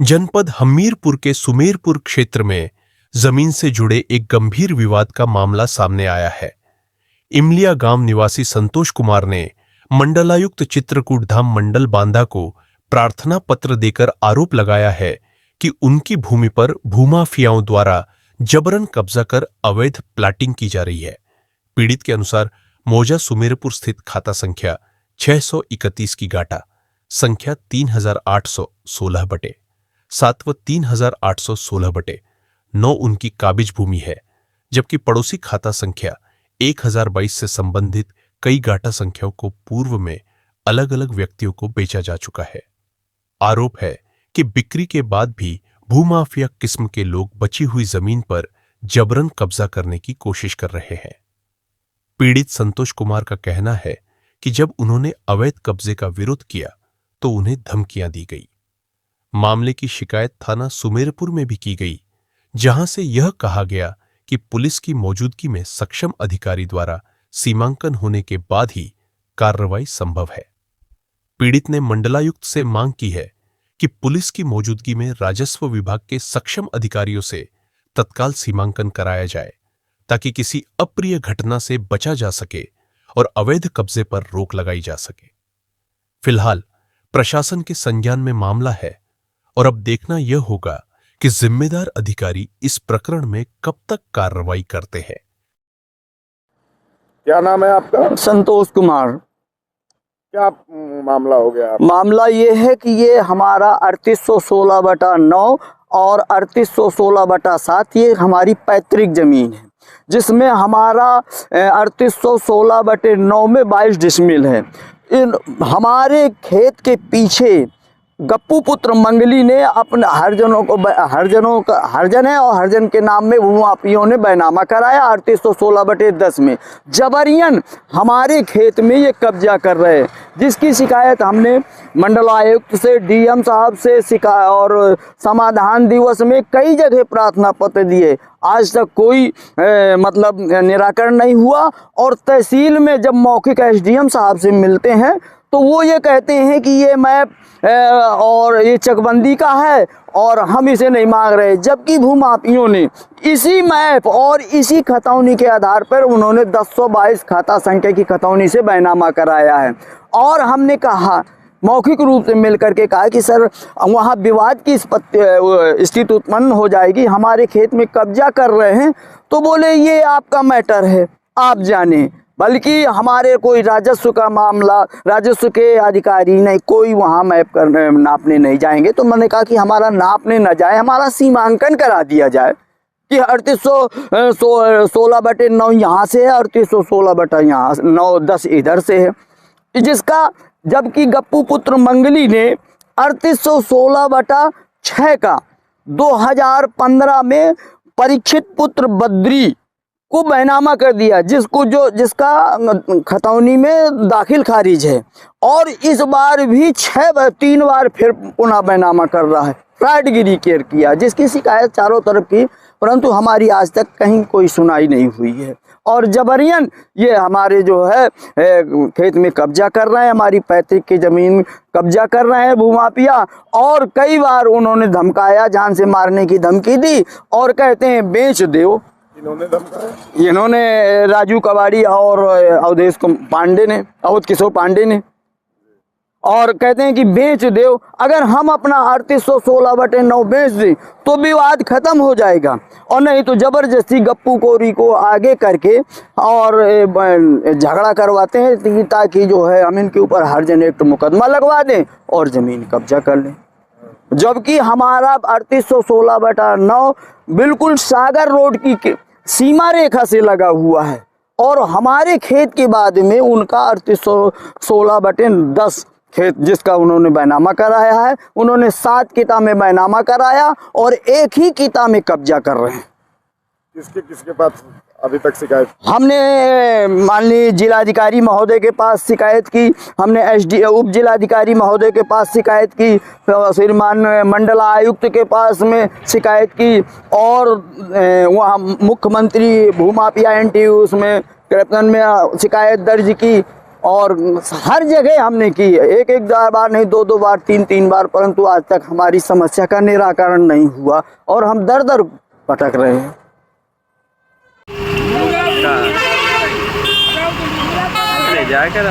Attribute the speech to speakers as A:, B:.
A: जनपद हमीरपुर के सुमेरपुर क्षेत्र में जमीन से जुड़े एक गंभीर विवाद का मामला सामने आया है। इमलिया गांव निवासी संतोष कुमार ने मंडलायुक्त चित्रकूट धाम मंडल बांदा को प्रार्थना पत्र देकर आरोप लगाया है कि उनकी भूमि पर भूमाफियाओं द्वारा जबरन कब्जा कर अवैध प्लाटिंग की जा रही है। पीड़ित के अनुसार मौजा सुमेरपुर स्थित खाता संख्या 631 की गाटा संख्या 3816/7 व 3816/9 उनकी काबिज भूमि है, जबकि पड़ोसी खाता संख्या 1022 से संबंधित कई गाटा संख्याओं को पूर्व में अलग अलग व्यक्तियों को बेचा जा चुका है। आरोप है कि बिक्री के बाद भी भूमाफिया किस्म के लोग बची हुई जमीन पर जबरन कब्जा करने की कोशिश कर रहे हैं। पीड़ित संतोष कुमार का कहना है कि जब उन्होंने अवैध कब्जे का विरोध किया तो उन्हें धमकियां दी गई। मामले की शिकायत थाना सुमेरपुर में भी की गई, जहां से यह कहा गया कि पुलिस की मौजूदगी में सक्षम अधिकारी द्वारा सीमांकन होने के बाद ही कार्रवाई संभव है। पीड़ित ने मंडलायुक्त से मांग की है कि पुलिस की मौजूदगी में राजस्व विभाग के सक्षम अधिकारियों से तत्काल सीमांकन कराया जाए, ताकि किसी अप्रिय घटना से बचा जा सके और अवैध कब्जे पर रोक लगाई जा सके। फिलहाल प्रशासन के संज्ञान में मामला है और अब देखना यह होगा कि जिम्मेदार अधिकारी इस प्रकरण में कब तक कार्रवाई करते हैं।
B: क्या नाम है आपका?
C: संतोष कुमार।
B: क्या मामला हो गया?
C: मामला ये है कि ये हमारा 3816/9 और 3816/7 ये हमारी पैतृक जमीन है, जिसमें हमारा 3816/9 में 22 डिसमिल है। इन हमारे खेत के पीछे गप्पू पुत्र मंगली ने अपने हरजन है और हरजन के नाम में भूमाफियों ने बैनामा कराया 3816/10 में जबरियन हमारे खेत में ये कब्जा कर रहे हैं, जिसकी शिकायत हमने मंडलायुक्त से, डीएम साहब से और समाधान दिवस में कई जगह प्रार्थना पत्र दिए। आज तक कोई मतलब निराकरण नहीं हुआ और तहसील में जब मौखिक एसडीएम साहब से मिलते हैं तो वो ये कहते हैं कि ये मैप और ये चकबंदी का है और हम इसे नहीं मांग रहे, जबकि भूमाफियों ने इसी मैप और इसी खतौनी के आधार पर उन्होंने 1022 खाता संख्या की खतौनी से बैनामा कराया है। और हमने कहा, मौखिक रूप से मिलकर के कहा कि सर वहाँ विवाद की स्थिति उत्पन्न हो जाएगी, हमारे खेत में कब्जा कर रहे हैं। तो बोले ये आपका मैटर है, आप जाने, बल्कि हमारे कोई राजस्व का मामला, राजस्व के अधिकारी नहीं, कोई वहाँ मैप करने नापने नहीं जाएंगे। तो मैंने कहा कि हमारा नापने न जाए, हमारा सीमांकन करा दिया जाए कि 3816/9 यहाँ से है, 3816/9-10 इधर से है, जिसका जबकि गप्पू पुत्र मंगली ने 3816/6 का 2015 में परीक्षित पुत्र बद्री को बैनामा कर दिया, जिसका खतौनी में दाखिल खारिज है। और इस बार भी 3 बार फिर पुनः बैनामा कर रहा है, फ्रॉडगिरी केयर किया, जिसकी शिकायत चारों तरफ की, परंतु हमारी आज तक कहीं कोई सुनाई नहीं हुई है। और जबरियन ये हमारे जो है खेत में कब्जा कर रहे हैं, हमारी पैतृक की ज़मीन कब्जा कर रहे हैं भूमाफिया। और कई बार उन्होंने धमकाया, जान से मारने की धमकी दी और कहते हैं बेच दो। इन्होंने राजू कबाड़ी और अवधेश किशोर पांडे ने, और कहते हैं कि बेच दो। अगर हम अपना 3816/9 बेच दें तो विवाद खत्म हो जाएगा, और नहीं तो जबरदस्ती गप्पू कोरी को आगे करके और झगड़ा करवाते हैं ताकि जो है हम इनके ऊपर हर्जन एक्ट मुकदमा लगवा दें और ज़मीन कब्जा कर लें। जबकि हमारा 3816/9 बिल्कुल सागर रोड की सीमा रेखा से लगा हुआ है, और हमारे खेत के बाद में उनका 3816/10 खेत, जिसका उन्होंने बैनामा कराया है, उन्होंने 7 किता में बैनामा कराया और एक ही किता में कब्जा कर रहे हैं।
B: किसके पास अभी तक शिकायत? हमने
C: माननीय जिलाधिकारी महोदय के पास शिकायत की, हमने उप जिलाधिकारी महोदय के पास शिकायत की, श्रीमान मंडलायुक्त के पास में शिकायत की, और वहाँ मुख्यमंत्री भूमाफिया NTU उसमें कैप्टन में शिकायत दर्ज की। और हर जगह हमने की है, एक एक बार नहीं, दो दो बार, तीन तीन बार, परंतु आज तक हमारी समस्या का निराकरण नहीं हुआ और हम दर दर भटक रहे हैं।
D: ले जा कर